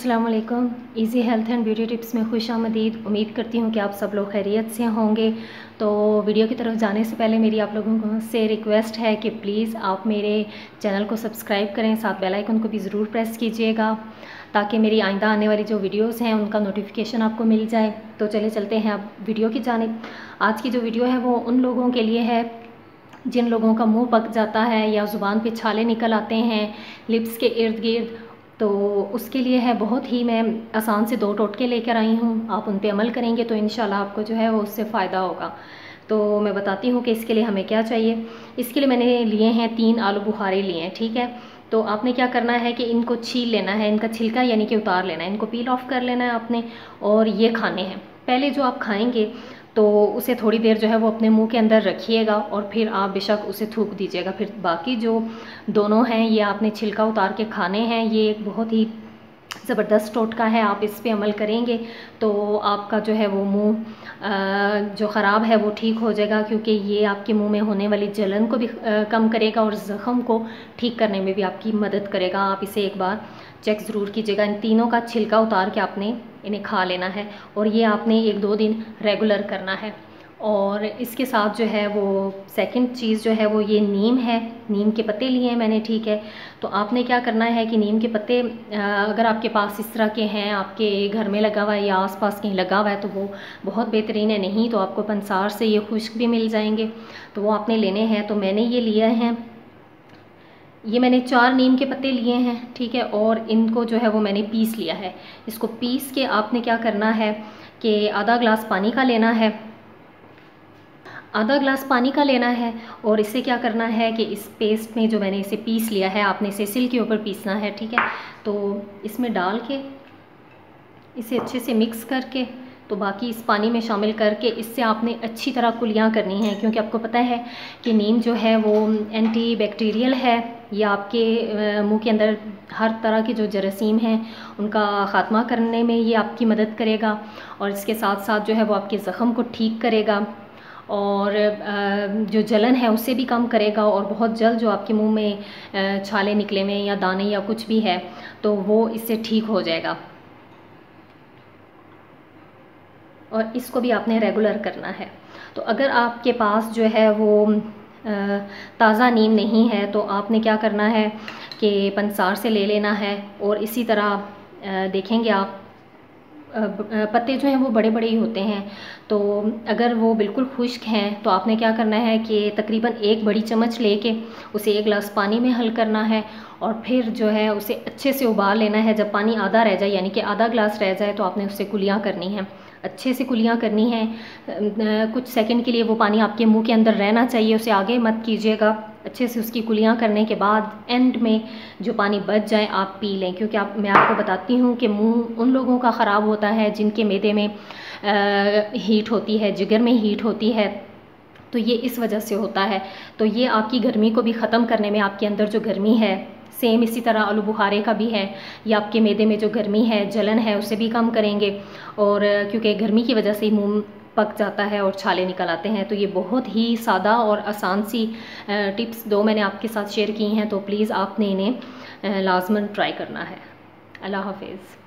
अस्सलाम वालेकुम। Easy health and beauty tips में खुश आमदीद। उम्मीद करती हूँ कि आप सब लोग खैरियत से होंगे। तो वीडियो की तरफ जाने से पहले मेरी आप लोगों से रिक्वेस्ट है कि प्लीज़ आप मेरे चैनल को सब्सक्राइब करें, साथ बेल आइकन को भी ज़रूर प्रेस कीजिएगा ताकि मेरी आइंदा आने वाली जो वीडियोस हैं उनका नोटिफिकेशन आपको मिल जाए। तो चले चलते हैं अब वीडियो की जानिब। आज की जो वीडियो है वो उन लोगों के लिए है जिन लोगों का मुँह पक जाता है या ज़ुबान पे छाले निकल आते हैं लिप्स के इर्द गिर्द। तो उसके लिए है बहुत ही मैं आसान से 2 टोटके लेकर आई हूँ। आप उन पे अमल करेंगे तो इंशाल्लाह आपको जो है वो उससे फ़ायदा होगा। तो मैं बताती हूँ कि इसके लिए हमें क्या चाहिए। इसके लिए मैंने लिए हैं 3 आलू बुखारे लिए हैं, ठीक है। तो आपने क्या करना है कि इनको छील लेना है, इनका छिलका यानी कि उतार लेना है, इनको पील ऑफ कर लेना है आपने और ये खाने हैं। पहले जो आप खाएंगे तो उसे थोड़ी देर जो है वो अपने मुंह के अंदर रखिएगा और फिर आप बेशक उसे थूक दीजिएगा। फिर बाकी जो दोनों हैं ये आपने छिलका उतार के खाने हैं। ये एक बहुत ही ज़बरदस्त टोटका है, आप इस पे अमल करेंगे तो आपका जो है वो मुंह जो ख़राब है वो ठीक हो जाएगा, क्योंकि ये आपके मुंह में होने वाली जलन को भी कम करेगा और ज़ख़म को ठीक करने में भी आपकी मदद करेगा। आप इसे एक बार चेक ज़रूर कीजिएगा। इन तीनों का छिलका उतार के आपने इन्हें खा लेना है और ये आपने 1-2 दिन रेगुलर करना है। और इसके साथ जो है वो सेकंड चीज़ जो है वो ये नीम है, नीम के पत्ते लिए हैं मैंने, ठीक है। तो आपने क्या करना है कि नीम के पत्ते अगर आपके पास इस तरह के हैं, आपके घर में लगा हुआ है या आसपास कहीं लगा हुआ है तो वो बहुत बेहतरीन है। नहीं तो आपको पंसार से ये खुश्क भी मिल जाएंगे, तो वो आपने लेने हैं। तो मैंने ये लिए हैं, ये मैंने 4 नीम के पत्ते लिए हैं, ठीक है। और इनको जो है वो मैंने पीस लिया है। इसको पीस के आपने क्या करना है कि आधा गिलास पानी का लेना है, आधा ग्लास पानी का लेना है। और इसे क्या करना है कि इस पेस्ट में जो मैंने इसे पीस लिया है आपने इसे सिल के ऊपर पीसना है, ठीक है। तो इसमें डाल के इसे अच्छे से मिक्स करके तो बाकी इस पानी में शामिल करके इससे आपने अच्छी तरह कुलियाँ करनी हैं, क्योंकि आपको पता है कि नीम जो है वो एंटी बैक्टीरियल है। ये आपके मुंह के अंदर हर तरह के जो जरासीम हैं उनका ख़ात्मा करने में ये आपकी मदद करेगा और इसके साथ साथ जो है वो आपके ज़ख़म को ठीक करेगा और जो जलन है उससे भी कम करेगा। और बहुत जल्द जो आपके मुंह में छाले निकले में या दाने या कुछ भी है तो वो इससे ठीक हो जाएगा। और इसको भी आपने रेगुलर करना है। तो अगर आपके पास जो है वो ताज़ा नीम नहीं है तो आपने क्या करना है कि पंसार से ले लेना है। और इसी तरह देखेंगे आप पत्ते जो हैं वो बड़े बड़े ही होते हैं। तो अगर वो बिल्कुल खुश्क हैं तो आपने क्या करना है कि तकरीबन 1 बड़ी चम्मच लेके उसे 1 गिलास पानी में हल करना है और फिर जो है उसे अच्छे से उबाल लेना है। जब पानी आधा रह जाए यानी कि आधा गिलास रह जाए तो आपने उससे कुलियाँ करनी हैं, अच्छे से कुलियाँ करनी हैं। कुछ सेकंड के लिए वो पानी आपके मुंह के अंदर रहना चाहिए, उसे आगे मत कीजिएगा। अच्छे से उसकी कुलियाँ करने के बाद एंड में जो पानी बच जाए आप पी लें, क्योंकि मैं आपको बताती हूँ कि मुंह उन लोगों का ख़राब होता है जिनके मैदे में हीट होती है, जिगर में हीट होती है, तो ये इस वजह से होता है। तो ये आपकी गर्मी को भी ख़त्म करने में, आपके अंदर जो गर्मी है, सेम इसी तरह आलू बुखारे का भी है, ये आपके मैदे में जो गर्मी है, जलन है, उसे भी कम करेंगे। और क्योंकि गर्मी की वजह से ही मुंह पक जाता है और छाले निकल आते हैं। तो ये बहुत ही सादा और आसान सी टिप्स 2 मैंने आपके साथ शेयर की हैं। तो प्लीज़ आपने इन्हें लाजमन ट्राई करना है। अल्लाह हाफिज़।